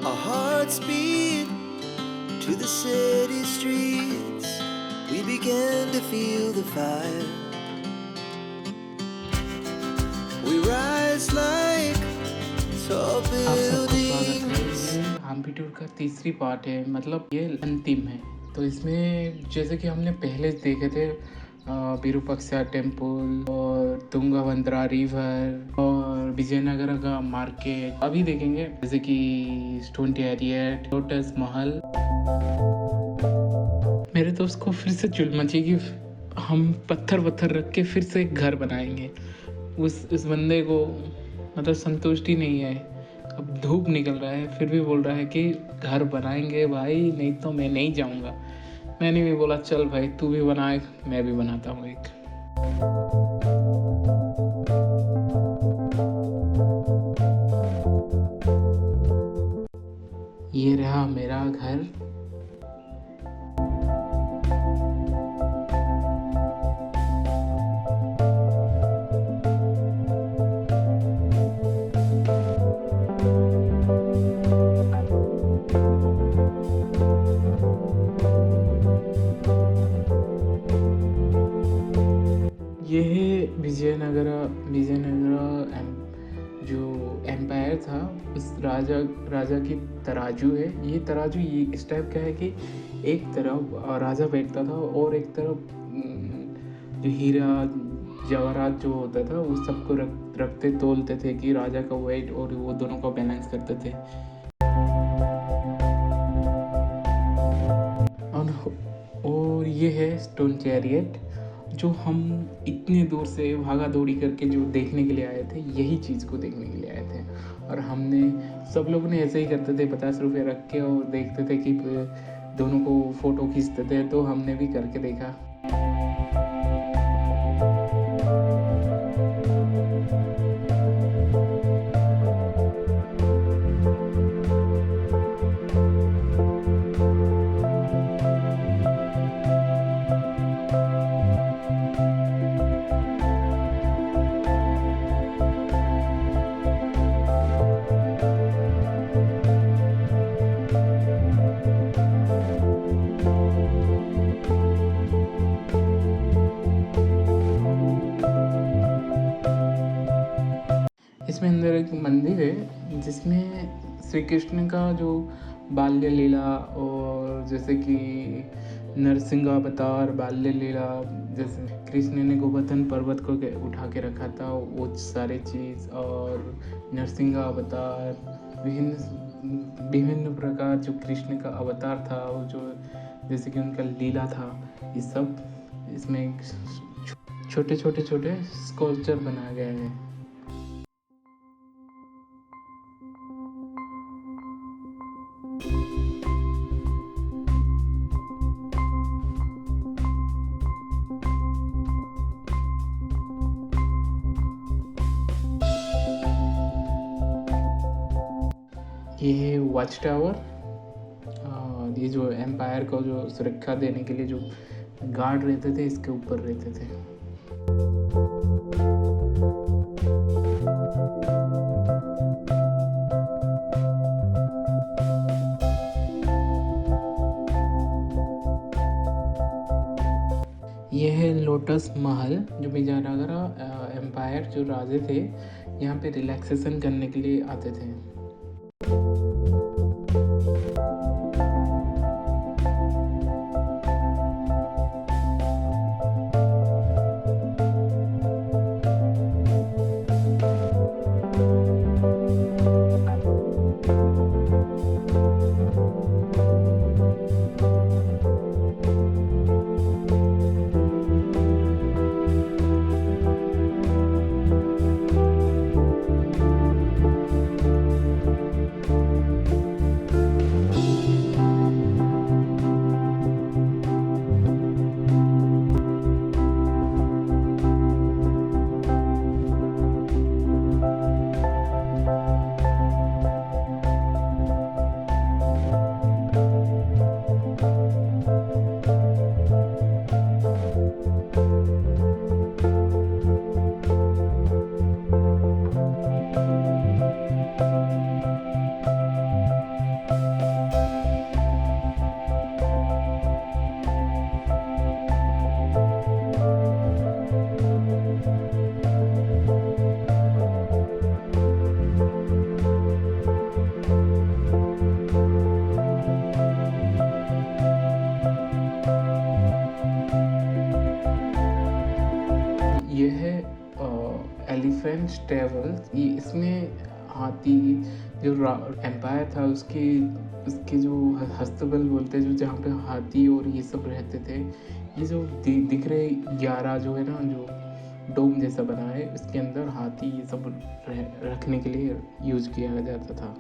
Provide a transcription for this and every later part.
Our hearts beat to the city streets. We began to feel the fire. We rise like tall आप सबका स्वागत buildings. है। ये Hampi tour का तीसरी पार्ट है, मतलब ये अंतिम है। तो इसमें जैसे कि हमने पहले देखे थे विरूपाक्षा टेम्पल और तुंगभद्रा रिवर और विजयनगर का मार्केट, अभी देखेंगे जैसे कि स्टोन चैरियट, लोटस महल। मेरे दोस्त को फिर से चुल मची कि हम पत्थर रख के फिर से एक घर बनाएंगे। उस बंदे को मतलब संतुष्टि नहीं है। अब धूप निकल रहा है फिर भी बोल रहा है कि घर बनाएंगे भाई, नहीं तो मैं नहीं जाऊंगा। मैंने भी बोला चल भाई तू भी बनाए, मैं भी बनाता हूँ एक। ये रहा मेरा घर। ये है विजयनगर जो एम्पायर था, उस राजा की तराजू है। ये तराजू ये इस टाइप का है कि एक तरफ राजा बैठता था और एक तरफ जो हीरा जवाहरात जो होता था उस सबको रखते तोलते थे कि राजा का वेट और वो दोनों का बैलेंस करते थे। और ये है स्टोन चैरियट जो हम इतने दूर से भागा दौड़ी करके जो देखने के लिए आए थे, यही चीज़ को देखने के लिए आए थे। और हमने सब लोग ने ऐसे ही करते थे, 50 रुपये रख के और देखते थे कि दोनों को फ़ोटो खींचते थे, तो हमने भी करके देखा। इसमें अंदर एक मंदिर है जिसमें श्री कृष्ण का जो बाल्य लीला और जैसे कि नरसिंहावतार बाल्य लीला, जैसे कृष्ण ने गोवर्धन पर्वत को उठा के रखा था वो सारी चीज़, और नरसिंहावतार विभिन्न प्रकार जो कृष्ण का अवतार था वो जो जैसे कि उनका लीला था, ये सब इसमें छोटे स्कल्पचर बनाए गए हैं। ये है वॉच टावर, और ये जो एम्पायर को जो सुरक्षा देने के लिए जो गार्ड रहते थे इसके ऊपर रहते थे। ये है लोटस महल जो विजयनगर एम्पायर जो राजे थे यहाँ पे रिलैक्सेशन करने के लिए आते थे। एशियंट ट्रेवल्स, ये इसमें हाथी जो एम्पायर था उसके जो हस्तबल बोलते हैं, जो जहाँ पे हाथी और ये सब रहते थे, ये जो दिख रहे 11 जो है ना, जो डोम जैसा बना है, इसके अंदर हाथी ये सब रखने के लिए यूज किया जाता था।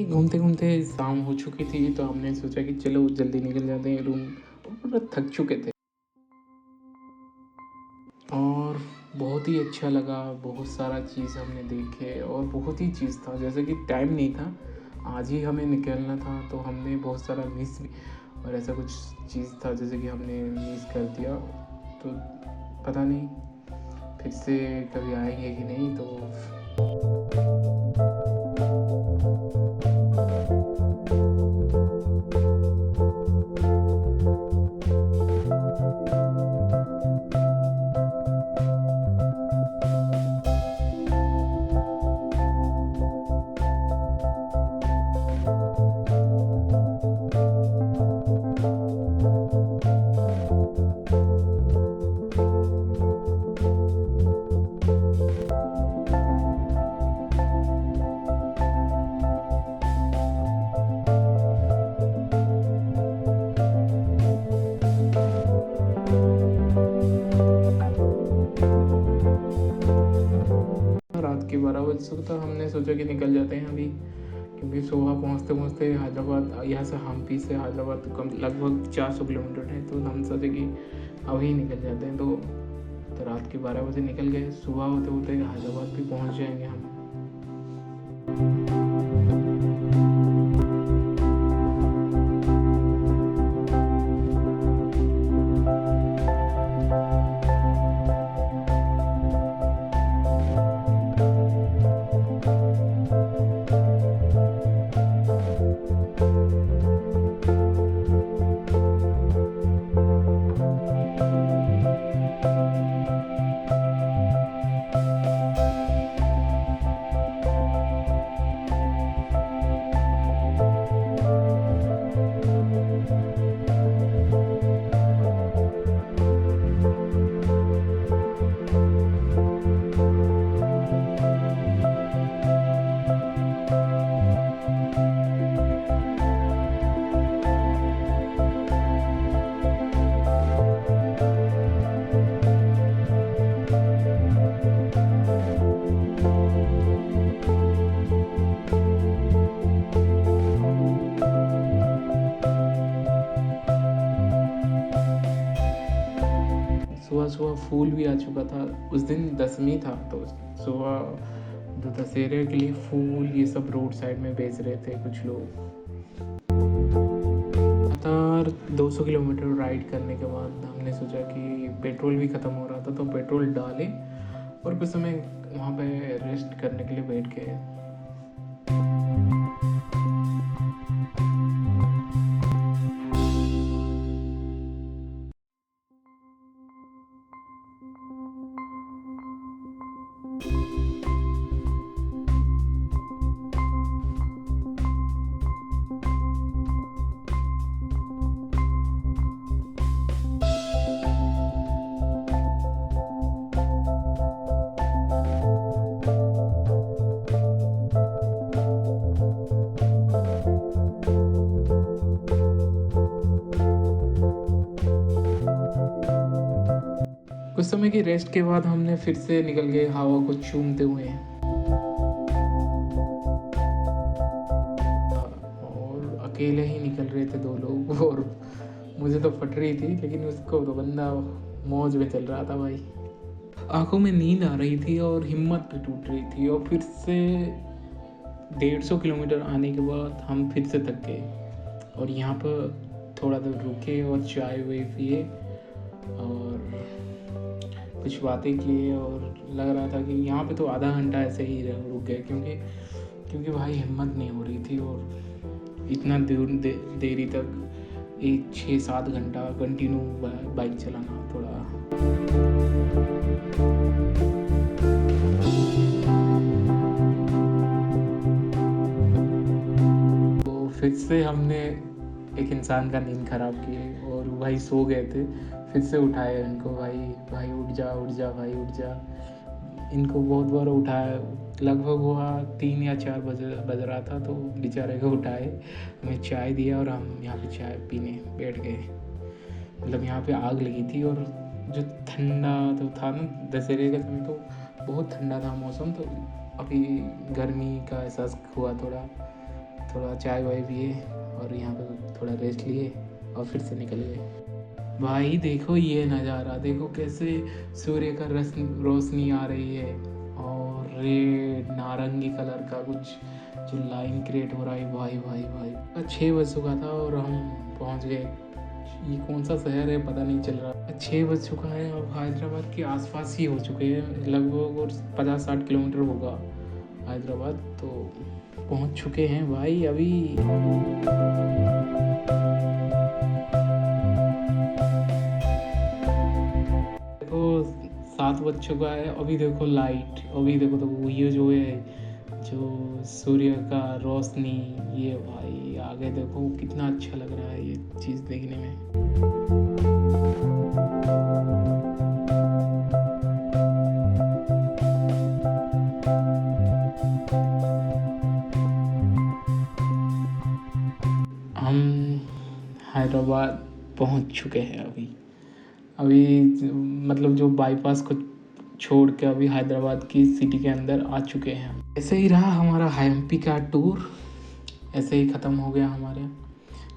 घूमते घूमते शाम हो चुकी थी, तो हमने सोचा कि चलो जल्दी निकल जाते हैं रूम, पूरा थक चुके थे। और बहुत ही अच्छा लगा, बहुत सारा चीज़ हमने देखे और बहुत ही चीज़ था, जैसे कि टाइम नहीं था, आज ही हमें निकलना था, तो हमने बहुत सारा मिस भी, और ऐसा कुछ चीज़ था जैसे कि हमने मिस कर दिया। तो पता नहीं फिर से कभी आएंगे कि नहीं। तो रात के 12 बजे से तो हमने सोचा कि निकल जाते हैं अभी, क्योंकि सुबह पहुँचते पहुँचते हैदराबाद, यहाँ से हम्पी से हैदराबाद कम लगभग 400 किलोमीटर है, तो हम सोचे कि अभी निकल जाते हैं। तो रात के 12 बजे निकल गए, सुबह होते होते हैदराबाद भी पहुँच जाएंगे हम। सुबह फूल भी आ चुका था, उस दिन दशमी था, तो सुबह जो दशहरे के लिए फूल ये सब रोड साइड में बेच रहे थे कुछ लोग। लगातार 200 किलोमीटर राइड करने के बाद हमने सोचा कि पेट्रोल भी ख़त्म हो रहा था, तो पेट्रोल डाले और कुछ समय वहाँ पे रेस्ट करने के लिए बैठ गए। कुछ समय की रेस्ट के बाद हमने फिर से निकल गए हवा को चूमते हुए, और अकेले ही निकल रहे थे 2 लोग, और मुझे तो फट रही थी, लेकिन उसको तो बंदा मौज में चल रहा था भाई। आंखों में नींद आ रही थी और हिम्मत भी टूट रही थी, और फिर से 150 किलोमीटर आने के बाद हम फिर से थक गए, और यहाँ पर थोड़ा देर रुके और चाय वाय पिए और कुछ बातें किए, और लग रहा था कि यहाँ पे तो आधा घंटा ऐसे ही रुक गए, क्योंकि भाई हिम्मत नहीं हो रही थी, और इतना देरी तक एक 6-7 घंटा कंटिन्यू बाइक चलाना थोड़ा। तो फिर से हमने एक इंसान का नींद ख़राब की और भाई सो गए थे, फिर से उठाए इनको, भाई भाई उठ जा भाई उठ जा। इनको बहुत बार उठाया, लगभग हुआ 3 या 4 बज रहा था, तो बेचारे को उठाए, हमें चाय दिया और हम यहाँ पे चाय पीने बैठ गए। मतलब यहाँ पे आग लगी थी और जो ठंडा तो था ना, दशहरे के समय तो बहुत ठंडा था मौसम, तो अभी गर्मी का एहसास हुआ, थोड़ा चाय वाय पिए और यहाँ पे थोड़ा रेस्ट लिए और फिर से निकल गए। भाई देखो ये नज़ारा, देखो कैसे सूर्य का रोशनी आ रही है और रेड नारंगी कलर का कुछ जो लाइन क्रिएट हो रहा है। भाई 6 बज चुका था और हम पहुंच गए। ये कौन सा शहर है पता नहीं चल रहा। 6 बज चुका है, अब हैदराबाद के आसपास ही हो चुके हैं, लगभग और 50-60 किलोमीटर होगा हैदराबाद, तो पहुंच चुके हैं भाई अभी। देखो 7 बज चुका है, अभी देखो लाइट, अभी देखो तो ये जो है, जो सूर्य का रोशनी, ये भाई आगे देखो कितना अच्छा लग रहा है ये चीज़ देखने में। हम हैदराबाद पहुंच चुके हैं अभी मतलब जो बाईपास को छोड़ के अभी हैदराबाद की सिटी के अंदर आ चुके हैं। ऐसे ही रहा हमारा एमपी का टूर, ऐसे ही ख़त्म हो गया हमारे।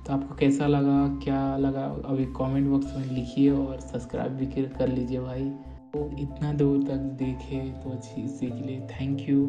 तो आपको कैसा लगा, क्या लगा, अभी कमेंट बॉक्स में लिखिए और सब्सक्राइब भी कर लीजिए भाई। तो इतना दूर तक देखे तो अच्छी इसी के लिए थैंक यू।